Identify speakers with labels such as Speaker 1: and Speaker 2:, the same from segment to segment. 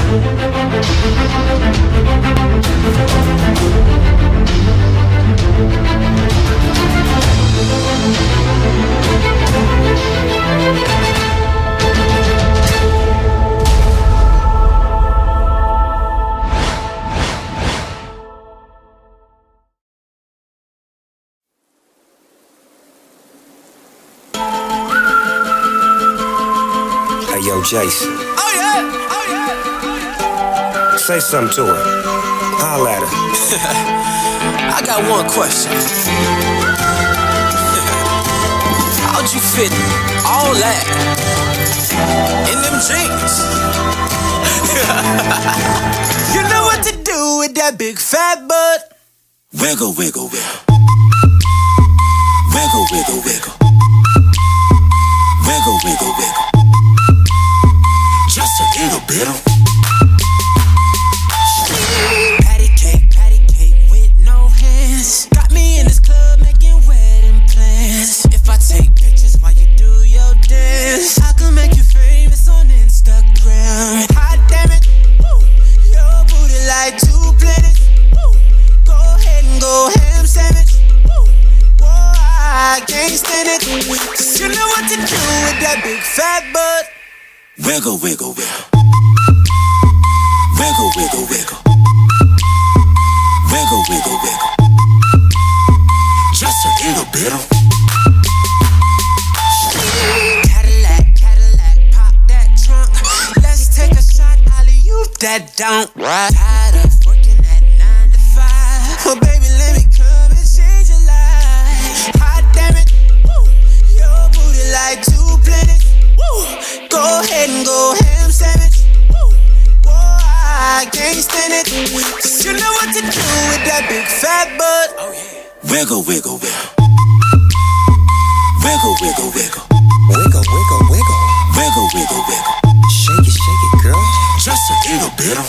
Speaker 1: Hey, yo, Jason.
Speaker 2: Oh yeah, oh yeah, oh yeah.
Speaker 1: Say something to her. Holla at her.
Speaker 2: I got one question. How'd you fit all that in them jeans? You know what to do with that big fat butt. Wiggle, wiggle, wiggle. Wiggle, wiggle, wiggle. Wiggle, wiggle, wiggle. Just a little bit of patty cake with no hands. Got me in this club making wedding plans. If I take pictures while you do your dance, I can make you famous on Instagram. Hot damn it, woo. Your booty like 2 planets. Woo. Go ahead and go ham sandwich. Woo. Whoa, I can't stand it. 'Cause you know what to do with that big fat butt. Wiggle, wiggle, wiggle. Wiggle, wiggle, wiggle. Wiggle, wiggle, wiggle. Just a little bit of Cadillac, pop that trunk. Let's take a shot, alley-oop that don't. Tired of working at 9 to 5. Well, baby, let me come and change your life. Hot damn it, woo. Your booty like 2 planets. Woo. Go ahead and go ham sandwich. Woo. Whoa, I can't stand it. 'Cause you know what to do with that big fat butt. Oh yeah. Wiggle, wiggle, wiggle. Wiggle, wiggle, wiggle.
Speaker 1: Wiggle, wiggle, wiggle.
Speaker 2: Wiggle, wiggle, wiggle.
Speaker 1: Shake it, girl.
Speaker 2: Just a little bit of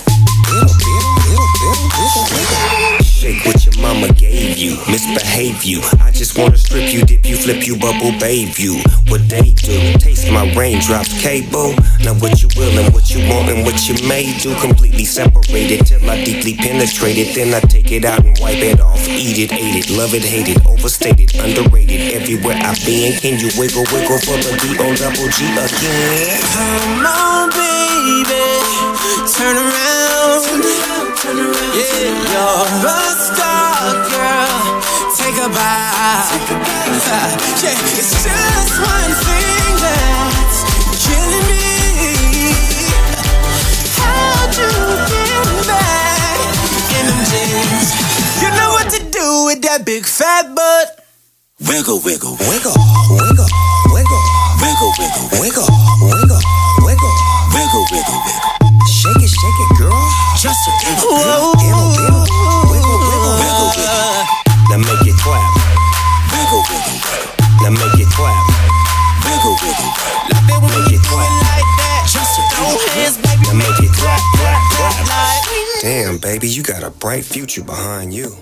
Speaker 1: Shake what your mama gave you, misbehave you. I just wanna strip you, dip you, flip you, bubble babe you. What they do, taste my raindrops, cable. Now what you will and what you want and what you may do. Completely separated till I deeply penetrate it. Then I take it out and wipe it off. Eat it, ate it, love it, hate it. Overstated, underrated, everywhere I've been. Can you wiggle, wiggle for the D-O-double-G again?
Speaker 2: come on, baby, turn around. Yeah, you're a star, girl. Take a bite. Yeah, it's just one thing that's killing me. How'd you get back in them jeans? You know what to do with that big fat butt. Wiggle, wiggle,
Speaker 1: Wiggle, wiggle, wiggle.
Speaker 2: wiggle, wiggle,
Speaker 1: Wiggle, wiggle, wiggle.
Speaker 2: wiggle, wiggle, wiggle.
Speaker 1: Shake it, girl.
Speaker 2: Just a little
Speaker 1: Wiggle, wiggle, wiggle, wiggle. Now make it clap.
Speaker 2: wiggle, wiggle, wiggle.
Speaker 1: Now make it clap.
Speaker 2: Wiggle, wiggle, love it when
Speaker 1: Make
Speaker 2: you
Speaker 1: it
Speaker 2: do it like that. Just a no hands, baby.
Speaker 1: Now make it clap, clap, clap.
Speaker 2: Like
Speaker 1: Damn, baby, you got a bright future behind you.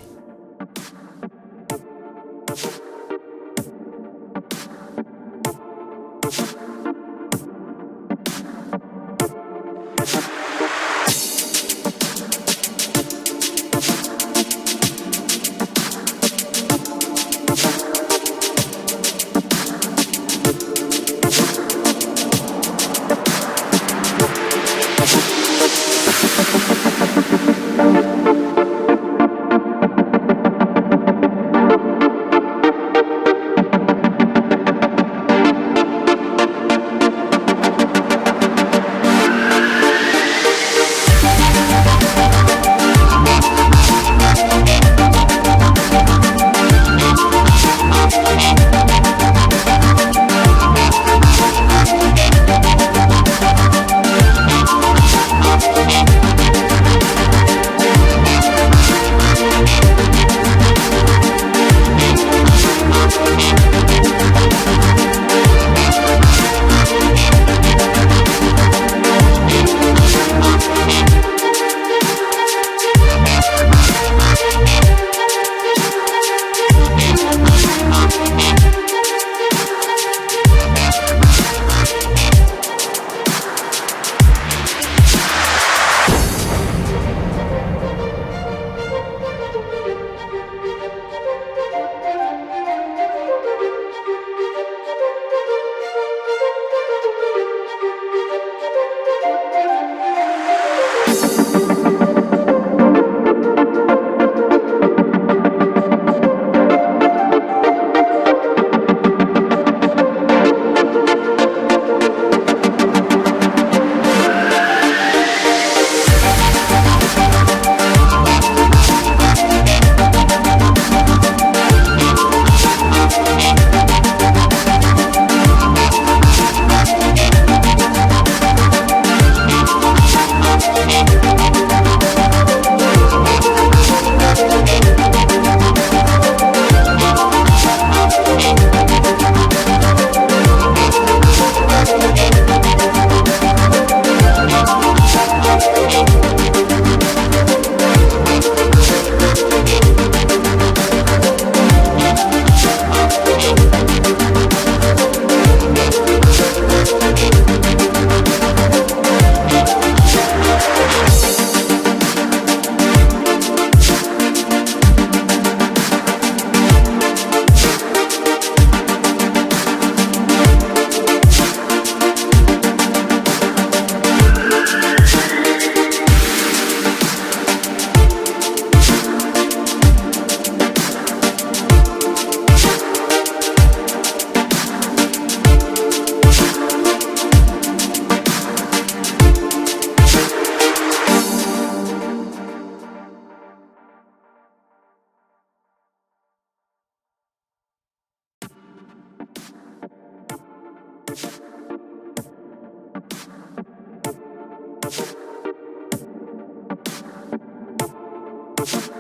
Speaker 3: Bye.